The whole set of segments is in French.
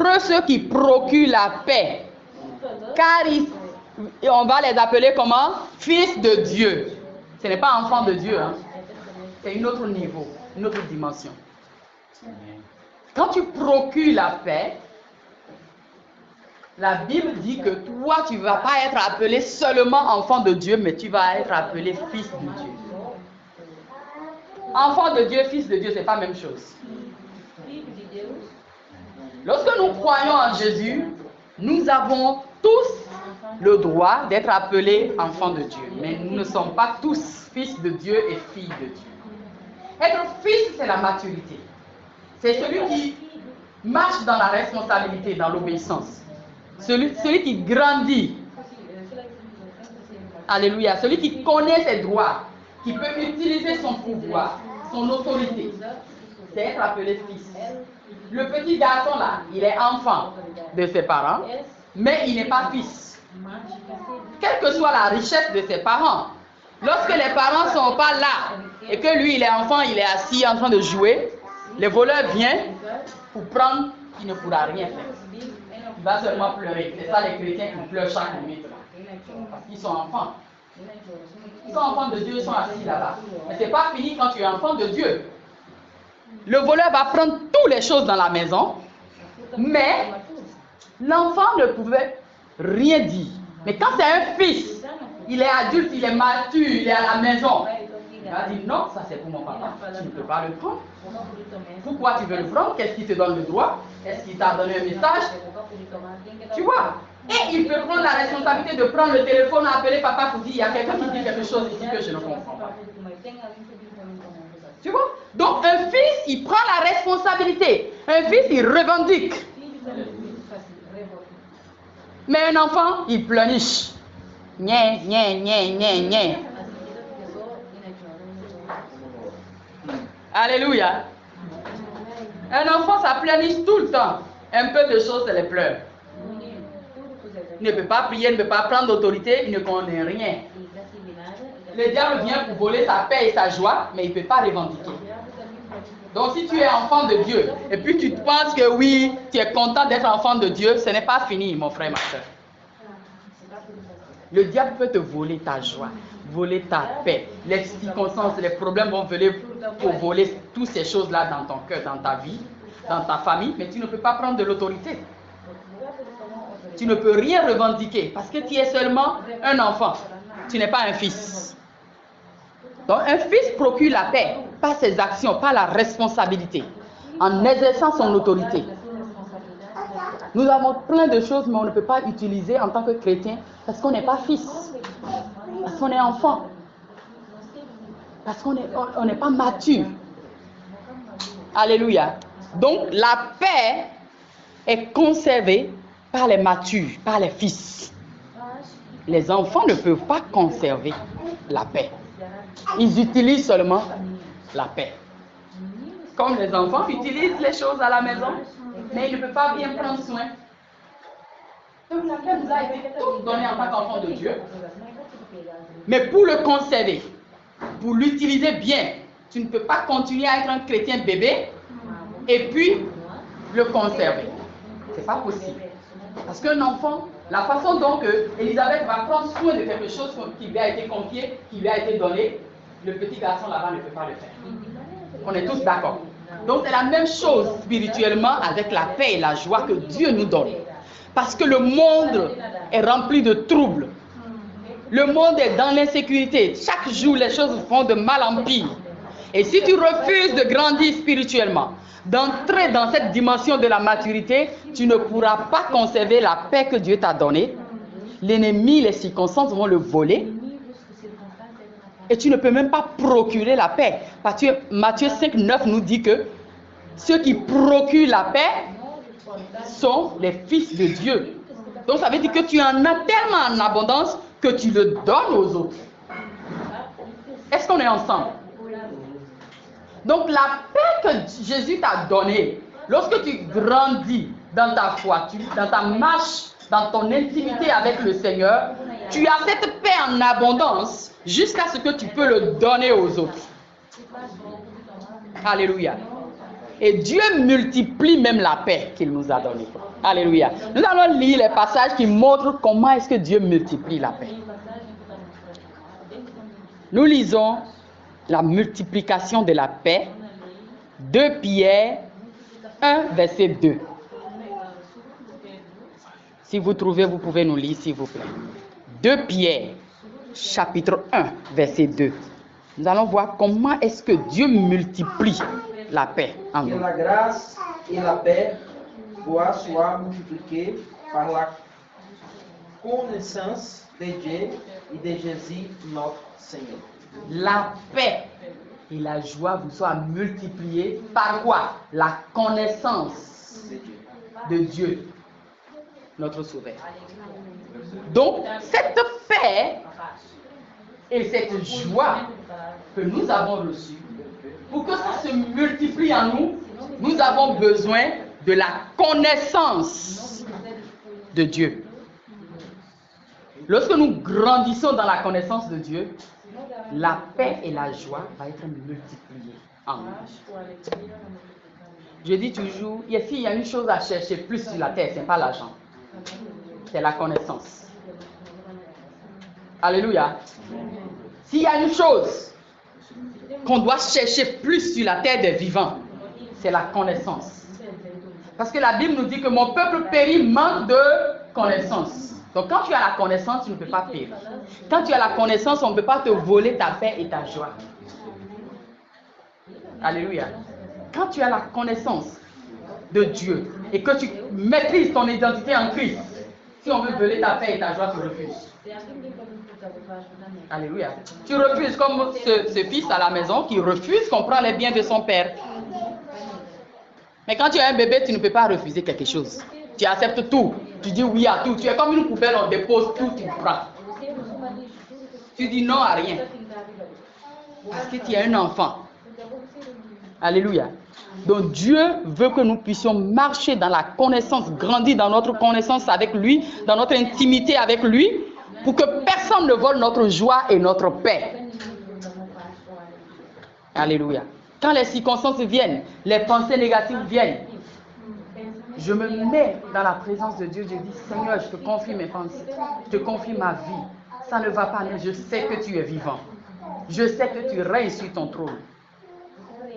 Heureux ceux qui procurent la paix, car on va les appeler comment? Fils de Dieu. Ce n'est pas enfant de Dieu, hein? C'est un autre niveau, une autre dimension. Quand tu procures la paix, la Bible dit que toi, tu ne vas pas être appelé seulement enfant de Dieu, mais tu vas être appelé fils de Dieu. Enfant de Dieu, fils de Dieu, ce n'est pas la même chose. Lorsque nous croyons en Jésus, nous avons tous le droit d'être appelés enfants de Dieu. Mais nous ne sommes pas tous fils de Dieu et filles de Dieu. Être fils, c'est la maturité. C'est celui qui marche dans la responsabilité, dans l'obéissance. Celui qui grandit. Alléluia. Celui qui connaît ses droits, qui peut utiliser son pouvoir, son autorité. C'est être appelé fils. Le petit garçon là, il est enfant de ses parents, mais il n'est pas fils. Quelle que soit la richesse de ses parents, lorsque les parents ne sont pas là et que lui il est enfant, il est assis en train de jouer, le voleur vient pour prendre, il ne pourra rien faire. Il va seulement pleurer. C'est ça les chrétiens qui pleurent chaque minute là. Parce qu'ils sont enfants. Ils sont enfants de Dieu, ils sont assis là-bas. Mais ce n'est pas fini quand tu es enfant de Dieu. Le voleur va prendre toutes les choses dans la maison, mais l'enfant ne pouvait rien dire. Mais quand c'est un fils, il est adulte, il est mature, il est à la maison. Il va dire non, ça c'est pour mon papa, tu ne peux pas le prendre. Pourquoi tu veux le prendre? Qu'est-ce qui te donne le droit? Est-ce qu'il t'a donné un message? Tu vois? Et il peut prendre la responsabilité de prendre le téléphone, appeler papa pour dire il y a quelqu'un qui dit quelque chose ici que je ne comprends pas. Tu vois? Donc un fils, il prend la responsabilité. Un fils, il revendique. Mais un enfant, il pleurniche. Nye, nye, nye, nye, nye. Alléluia. Un enfant, ça pleurniche tout le temps. Un peu de choses, c'est les pleurs. Il ne peut pas prier, il ne peut pas prendre d'autorité, il ne connaît rien. Le diable vient pour voler sa paix et sa joie, mais il ne peut pas revendiquer. Donc si tu es enfant de Dieu, et puis tu penses que oui, tu es content d'être enfant de Dieu, ce n'est pas fini, mon frère, ma soeur. Le diable peut te voler ta joie, voler ta paix. Les circonstances, les problèmes vont venir pour voler toutes ces choses-là dans ton cœur, dans ta vie, dans ta famille, mais tu ne peux pas prendre de l'autorité. Tu ne peux rien revendiquer parce que tu es seulement un enfant. Tu n'es pas un fils. Donc un fils procure la paix, pas ses actions, pas la responsabilité, en exerçant son autorité. Nous avons plein de choses, mais on ne peut pas utiliser en tant que chrétien parce qu'on n'est pas fils, parce qu'on est enfant, parce qu'on n'est pas mature. Alléluia. Donc la paix est conservée par les matures, par les fils. Les enfants ne peuvent pas conserver la paix. Ils utilisent seulement la paix. Comme les enfants utilisent les choses à la maison, mais ils ne peuvent pas bien prendre soin. Donc la paix nous a été toute donnée en tant qu'enfant de Dieu. Mais pour le conserver, pour l'utiliser bien, tu ne peux pas continuer à être un chrétien bébé et puis le conserver. Ce n'est pas possible. Parce qu'un enfant, la façon dont Elisabeth va prendre soin de quelque chose qui lui a été confié, qui lui a été donné, le petit garçon là-bas ne peut pas le faire. On est tous d'accord. Donc c'est la même chose spirituellement avec la paix et la joie que Dieu nous donne. Parce que le monde est rempli de troubles. Le monde est dans l'insécurité. Chaque jour, les choses vont de mal en pire. Et si tu refuses de grandir spirituellement, d'entrer dans cette dimension de la maturité, tu ne pourras pas conserver la paix que Dieu t'a donnée. L'ennemi, les circonstances vont le voler. Et tu ne peux même pas procurer la paix. Matthieu 5, 9 nous dit que ceux qui procurent la paix sont les fils de Dieu. Donc ça veut dire que tu en as tellement en abondance que tu le donnes aux autres. Est-ce qu'on est ensemble? Donc la paix que Jésus t'a donnée, lorsque tu grandis dans ta foi, dans ta marche, dans ton intimité avec le Seigneur, tu as cette paix en abondance jusqu'à ce que tu peux le donner aux autres. Alléluia. Et Dieu multiplie même la paix qu'il nous a donnée. Alléluia. Nous allons lire les passages qui montrent comment est-ce que Dieu multiplie la paix. Nous lisons la multiplication de la paix. 2 Pierre 1, verset 2. Si vous trouvez, vous pouvez nous lire, s'il vous plaît. 2 Pierre, chapitre 1, verset 2. Nous allons voir comment est-ce que Dieu multiplie la paix en nous. Que la grâce et la paix soient multipliées par la connaissance de Dieu et de Jésus notre Seigneur. La paix et la joie vous soient multipliées par quoi? La connaissance de Dieu, notre Sauveur. Donc, cette paix et cette joie que nous avons reçue, pour que ça se multiplie en nous, nous avons besoin de la connaissance de Dieu. Lorsque nous grandissons dans la connaissance de Dieu, la paix et la joie vont être multipliées en nous. Je dis toujours, ici, il y a une chose à chercher plus sur la terre, ce n'est pas l'argent. C'est la connaissance. Alléluia. S'il y a une chose qu'on doit chercher plus sur la terre des vivants, c'est la connaissance. Parce que la Bible nous dit que mon peuple périt manque de connaissance. Donc quand tu as la connaissance, tu ne peux pas périr. Quand tu as la connaissance, on ne peut pas te voler ta paix et ta joie. Alléluia. Quand tu as la connaissance de Dieu et que tu maîtrises ton identité en Christ, si on veut voler ta paix et ta joie, tu refuses. Alléluia. Tu refuses comme ce fils à la maison qui refuse qu'on prend les biens de son père. Mais quand tu as un bébé, tu ne peux pas refuser quelque chose. Tu acceptes tout. Tu dis oui à tout. Tu es comme une poubelle, on dépose tout, tu prends. Tu dis non à rien. Parce que tu es un enfant. Alléluia. Donc Dieu veut que nous puissions marcher dans la connaissance, grandir dans notre connaissance avec lui, dans notre intimité avec lui, pour que personne ne vole notre joie et notre paix. Alléluia. Quand les circonstances viennent, les pensées négatives viennent, je me mets dans la présence de Dieu, je dis Seigneur, je te confie mes pensées, je te confie ma vie. Ça ne va pas, mais je sais que tu es vivant. Je sais que tu règnes sur ton trône.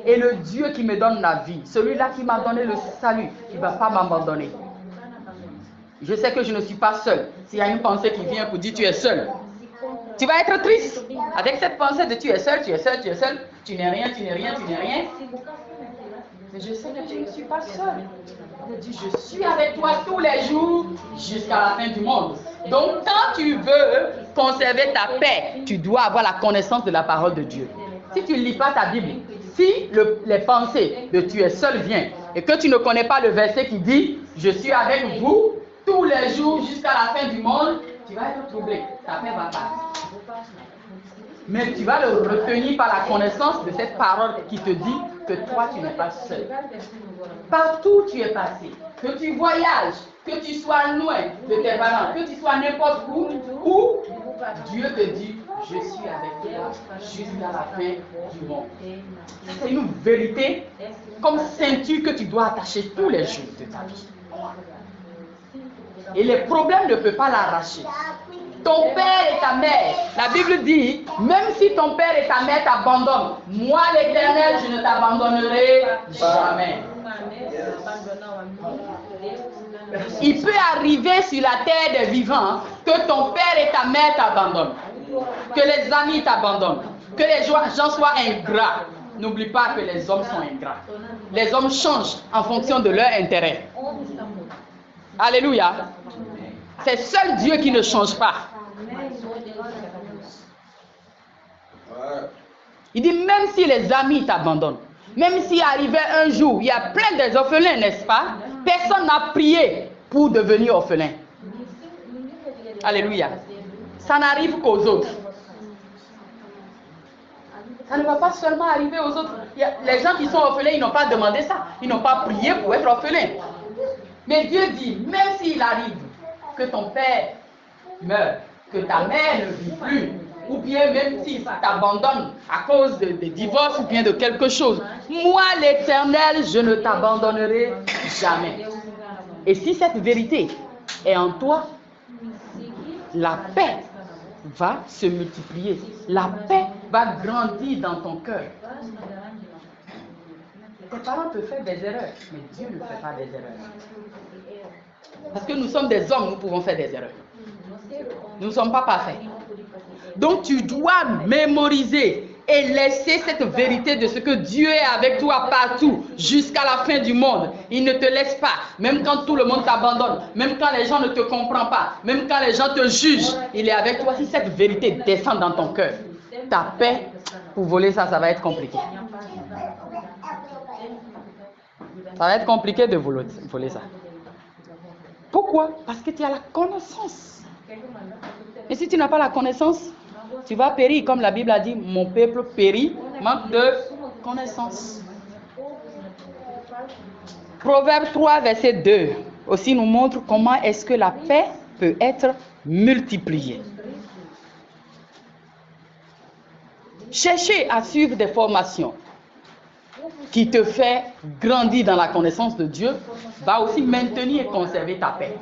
Et le Dieu qui me donne la vie, celui-là qui m'a donné le salut, il ne va pas m'abandonner. Je sais que je ne suis pas seul. S'il y a une pensée qui vient pour dire tu es seul, tu vas être triste. Avec cette pensée de tu es seul, tu es seul, tu es seul, tu n'es rien, tu n'es rien, tu n'es rien. Mais je sais que je ne suis pas seul. Il dit je suis avec toi tous les jours jusqu'à la fin du monde. Donc quand tu veux conserver ta paix, tu dois avoir la connaissance de la parole de Dieu. Si tu ne lis pas ta Bible, si les pensées de tu es seul viennent et que tu ne connais pas le verset qui dit je suis avec vous tous les jours jusqu'à la fin du monde, tu vas être troublé, ta paix va passer. Mais tu vas le retenir par la connaissance de cette parole qui te dit que toi tu n'es pas seul. Partout où tu es passé, que tu voyages, que tu sois loin de tes parents, que tu sois n'importe où, Dieu te dit je suis avec toi jusqu'à la fin du monde. C'est une vérité comme ceinture que tu dois attacher tous les jours de ta vie. Et les problèmes ne peuvent pas l'arracher. Ton père et ta mère, la Bible dit, même si ton père et ta mère t'abandonnent, moi l'Éternel, je ne t'abandonnerai jamais. Il peut arriver sur la terre des vivants que ton père et ta mère t'abandonnent, que les amis t'abandonnent, que les gens soient ingrats. N'oublie pas que les hommes sont ingrats. Les hommes changent en fonction de leur intérêt. Alléluia. C'est seul Dieu qui ne change pas. Il dit même si les amis t'abandonnent, même s'il arrivait un jour, il y a plein des orphelins, n'est-ce pas? Personne n'a prié pour devenir orphelin. Alléluia. Ça n'arrive qu'aux autres. Ça ne va pas seulement arriver aux autres. Les gens qui sont orphelins, ils n'ont pas demandé ça. Ils n'ont pas prié pour être orphelins. Mais Dieu dit, même s'il arrive que ton père meurt, que ta mère ne vit plus, ou bien même s'il t'abandonne à cause de divorce ou bien de quelque chose, moi l'Éternel, je ne t'abandonnerai jamais. Et si cette vérité est en toi, la paix va se multiplier. La paix va grandir dans ton cœur. Tes parents peuvent faire des erreurs, mais Dieu ne fait pas des erreurs. Parce que nous sommes des hommes, nous pouvons faire des erreurs. Nous ne sommes pas parfaits. Donc tu dois mémoriser et laisser cette vérité de ce que Dieu est avec toi partout jusqu'à la fin du monde. Il ne te laisse pas, même quand tout le monde t'abandonne, même quand les gens ne te comprennent pas, même quand les gens te jugent, il est avec toi. Si cette vérité descend dans ton cœur, ta paix, pour voler ça, ça va être compliqué. Ça va être compliqué de voler ça. Pourquoi? Parce que tu as la connaissance. Et si tu n'as pas la connaissance, tu vas périr. Comme la Bible a dit, mon peuple périt, manque de connaissance. Proverbe 3, verset 2 aussi nous montre comment est-ce que la paix peut être multipliée. Cherchez à suivre des formations qui te fait grandir dans la connaissance de Dieu, va aussi maintenir et conserver ta paix.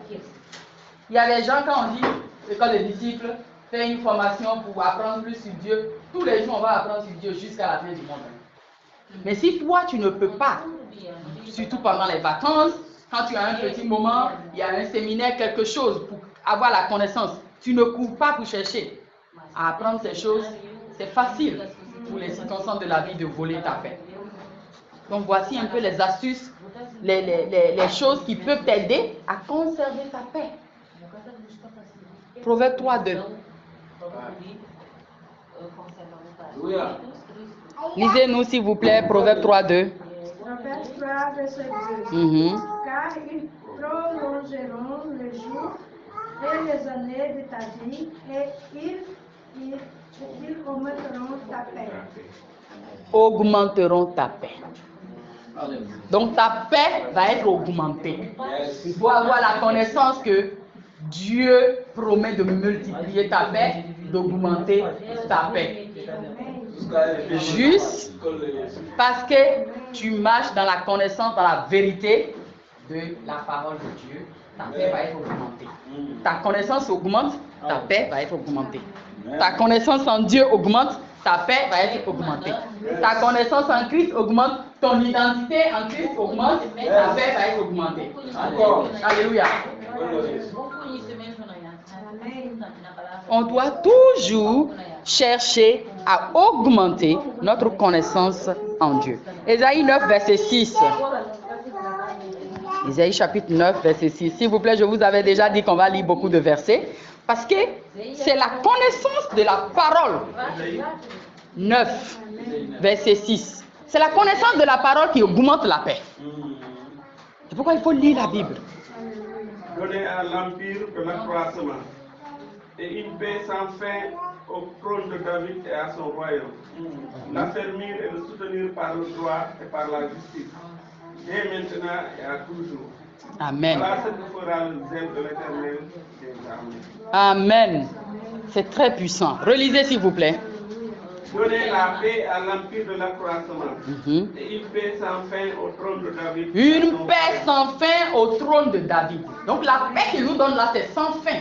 Il y a des gens, quand on dit école des disciples, fais une formation pour apprendre plus sur Dieu, tous les jours on va apprendre sur Dieu jusqu'à la fin du monde. Mais si toi tu ne peux pas, surtout pendant les vacances, quand tu as un petit moment, il y a un séminaire, quelque chose pour avoir la connaissance, tu ne cours pas pour chercher à apprendre ces choses, c'est facile pour les circonstances de la vie de voler ta paix. Donc voici un peu les astuces, les choses qui peuvent t'aider à conserver ta paix. Proverbe 3, 2. Lisez-nous s'il vous plaît, Proverbe 3, 2. Proverbe 3, verset 2. Car ils prolongeront les jours et les années de ta vie, et ils augmenteront ta paix. Augmenteront ta paix. Donc ta paix va être augmentée. Il faut avoir la connaissance que Dieu promet de multiplier ta paix, d'augmenter ta paix. Juste parce que tu marches dans la connaissance, dans la vérité de la parole de Dieu, ta paix va être augmentée. Ta connaissance augmente, ta paix va être augmentée. Ta connaissance en Dieu augmente, ta paix va être augmentée. Ta connaissance en Christ augmente, ton identité en Christ augmente, ta paix va être augmentée. Alléluia. On doit toujours chercher à augmenter notre connaissance en Dieu. Ésaïe 9, verset 6. Ésaïe chapitre 9, verset 6. S'il vous plaît, je vous avais déjà dit qu'on va lire beaucoup de versets. Parce que c'est la connaissance de la parole. 9, verset 6. C'est la connaissance de la parole qui augmente la paix. C'est pourquoi il faut lire la Bible. Donner à l'empire de l'accroissement et une paix sans fin au trône de David et à son royaume. L'affermir et le soutenir par le droit et par la justice, dès maintenant et à toujours. Amen. Voilà ce que fera le zèle de l'Éternel des armées. Amen. C'est très puissant. Relisez s'il vous plaît. Donner la paix à l'empire de l'accroissement et une paix sans fin au trône de David. Une paix sans fin au trône de David. Donc la paix qu'il nous donne là, c'est sans fin.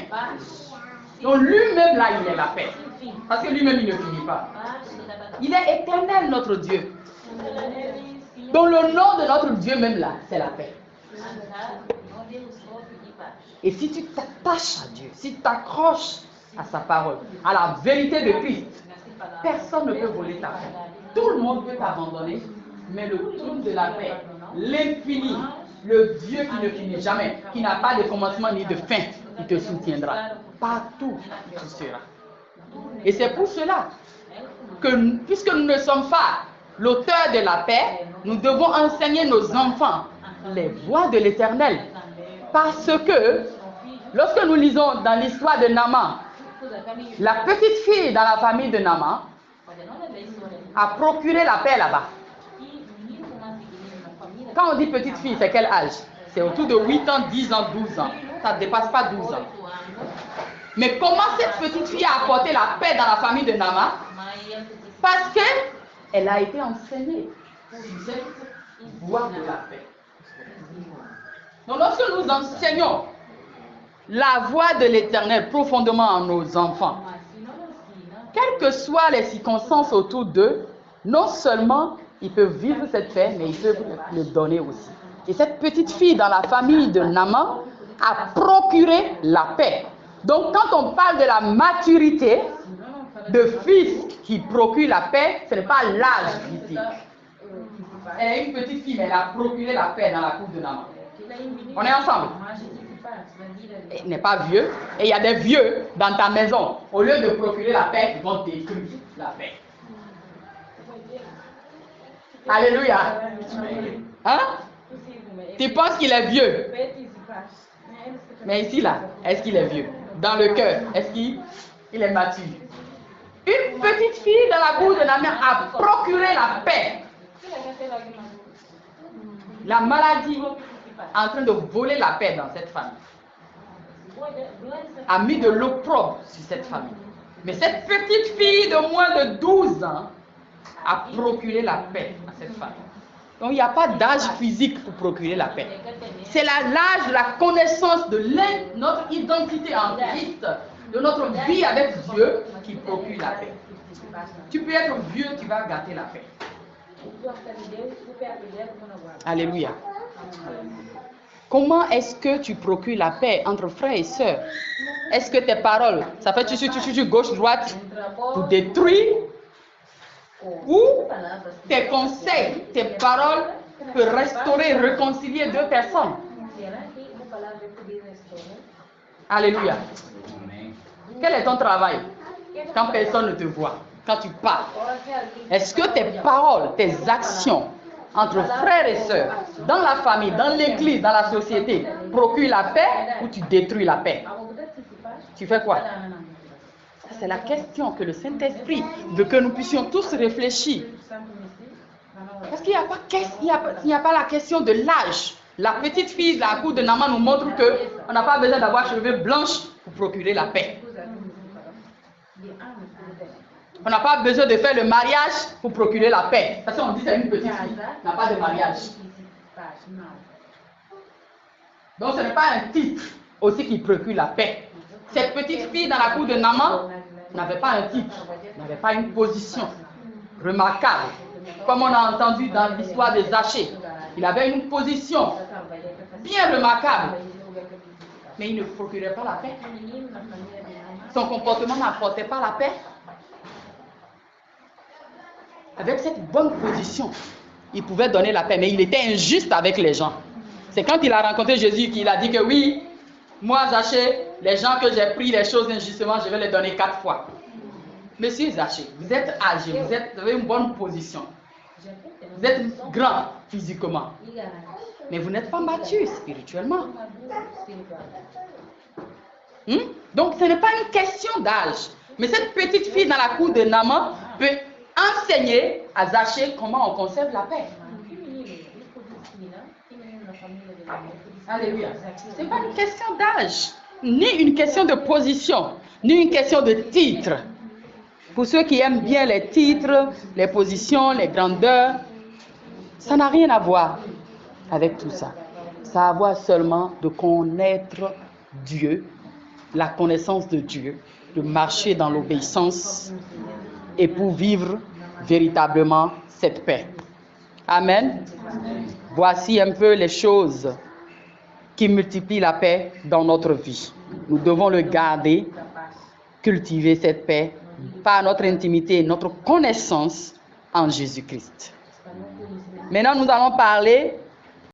Donc lui-même là, il est la paix. Parce que lui-même, il ne finit pas. Il est éternel, notre Dieu. Donc le nom de notre Dieu même là, c'est la paix. Et si tu t'attaches à Dieu, si tu t'accroches à sa parole, à la vérité de Christ, personne ne peut voler ta paix. Tout le monde peut t'abandonner, mais le trône de la paix, l'infini, le Dieu qui ne finit jamais, qui n'a pas de commencement ni de fin, il te soutiendra. Partout où tu seras. Et c'est pour cela que, puisque nous ne sommes pas l'auteur de la paix, nous devons enseigner nos enfants les voies de l'Éternel. Parce que, lorsque nous lisons dans l'histoire de Naaman, la petite fille dans la famille de Naaman a procuré la paix là-bas. Quand on dit petite fille, c'est quel âge? C'est autour de 8 ans, 10 ans, 12 ans. Ça ne dépasse pas 12 ans. Mais comment cette petite fille a apporté la paix dans la famille de Naaman? Parce qu'elle a été enseignée sur cette voie de la paix. Donc lorsque nous enseignons la voie de l'Éternel profondément en nos enfants, quelles que soient les circonstances autour d'eux, non seulement ils peuvent vivre cette paix, mais ils peuvent le donner aussi. Et cette petite fille dans la famille de Naaman a procuré la paix. Donc quand on parle de la maturité de fils qui procure la paix, ce n'est pas l'âge physique. Elle est une petite fille, mais elle a procuré la paix dans la cour de Naaman. On est ensemble? Il n'est pas vieux. Et il y a des vieux dans ta maison. Au lieu de procurer la paix, ils vont détruire la paix. Alléluia. Hein? Tu penses qu'il est vieux? Mais ici, là, est-ce qu'il est vieux? Dans le cœur, est-ce qu'il est mature? Une petite fille dans la cour de Naaman a procuré la paix. La maladie est en train de voler la paix dans cette famille. A mis de l'opprobre sur cette famille. Mais cette petite fille de moins de 12 ans a procuré la paix à cette famille. Donc il n'y a pas d'âge physique pour procurer la paix. C'est l'âge, la connaissance de notre identité en Christ, de notre vie avec Dieu qui procure la paix. Tu peux être vieux, tu vas gâter la paix. Alléluia. Comment est-ce que tu procures la paix entre frères et sœurs? Est-ce que tes paroles, ça fait gauche, droite pour détruire? Ou tes conseils, tes paroles peuvent restaurer, réconcilier deux personnes? Alléluia. Quel est ton travail quand personne ne te voit, quand tu parles? Est-ce que tes paroles, tes actions entre frères et sœurs, dans la famille, dans l'église, dans la société, procurent la paix ou tu détruis la paix? Tu fais quoi? C'est la question que le Saint-Esprit veut que nous puissions tous réfléchir. Parce qu'il n'y a pas la question de l'âge. La petite fille de la cour de Naaman nous montre qu'on n'a pas besoin d'avoir cheveux blanches pour procurer la paix. On n'a pas besoin de faire le mariage pour procurer la paix. Parce qu'on dit que c'est une petite fille, n'a pas de mariage. Donc ce n'est pas un titre aussi qui procure la paix. Cette petite fille dans la cour de Naaman n'avait pas un titre, n'avait pas une position remarquable. Comme on a entendu dans l'histoire de Zachée, il avait une position bien remarquable, mais il ne procurait pas la paix. Son comportement n'apportait pas la paix. Avec cette bonne position, il pouvait donner la paix, mais il était injuste avec les gens. C'est quand il a rencontré Jésus qu'il a dit que oui, moi Zachée, les gens que j'ai pris les choses injustement, je vais les donner 4 fois. Monsieur Zachée, vous êtes âgé, vous avez une bonne position. Vous êtes grand physiquement, mais vous n'êtes pas mature spirituellement. Donc ce n'est pas une question d'âge. Mais cette petite fille dans la cour de Naaman peut enseigner à Zachée comment on conserve la paix. Alléluia. Ce n'est pas une question d'âge, ni une question de position, ni une question de titre. Pour ceux qui aiment bien les titres, les positions, les grandeurs, ça n'a rien à voir avec tout ça. Ça a à voir seulement de connaître Dieu, la connaissance de Dieu, de marcher dans l'obéissance et pour vivre véritablement cette paix. Amen. Voici un peu les choses qui multiplient la paix dans notre vie. Nous devons le garder, cultiver cette paix par notre intimité, notre connaissance en Jésus-Christ. Maintenant, nous allons parler